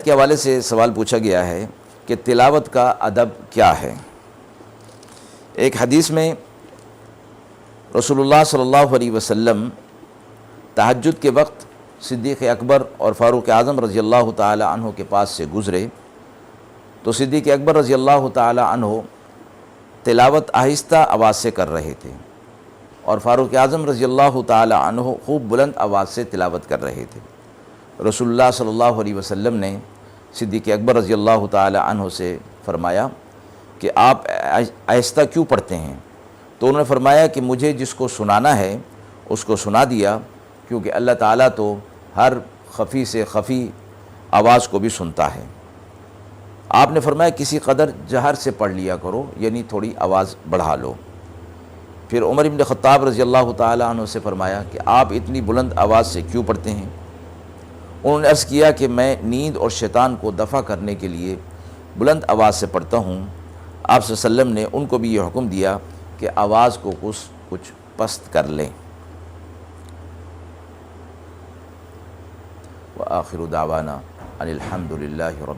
کے حوالے سے سوال پوچھا گیا ہے کہ تلاوت کا ادب کیا ہے۔ ایک حدیث میں رسول اللہ صلی اللہ علیہ وسلم تہجد کے وقت صدیق اکبر اور فاروق اعظم رضی اللہ تعالی عنہ کے پاس سے گزرے تو صدیق اکبر رضی اللہ تعالی عنہ تلاوت آہستہ آواز سے کر رہے تھے اور فاروق اعظم رضی اللہ تعالی عنہ خوب بلند آواز سے تلاوت کر رہے تھے۔ رسول اللہ صلی اللہ علیہ وسلم نے صدیق اکبر رضی اللہ تعالی عنہ سے فرمایا کہ آپ آہستہ کیوں پڑھتے ہیں؟ تو انہوں نے فرمایا کہ مجھے جس کو سنانا ہے اس کو سنا دیا، کیونکہ اللہ تعالیٰ تو ہر خفی سے خفی آواز کو بھی سنتا ہے۔ آپ نے فرمایا کسی قدر جہر سے پڑھ لیا کرو، یعنی تھوڑی آواز بڑھا لو۔ پھر عمر بن خطاب رضی اللہ تعالیٰ عنہ سے فرمایا کہ آپ اتنی بلند آواز سے کیوں پڑھتے ہیں؟ انہوں نے عرض کیا کہ میں نیند اور شیطان کو دفع کرنے کے لیے بلند آواز سے پڑھتا ہوں۔ آپ صلی اللہ علیہ وسلم نے ان کو بھی یہ حکم دیا کہ آواز کو کچھ پست کر لیں۔ وآخر دعوانا ان الحمد للہ رب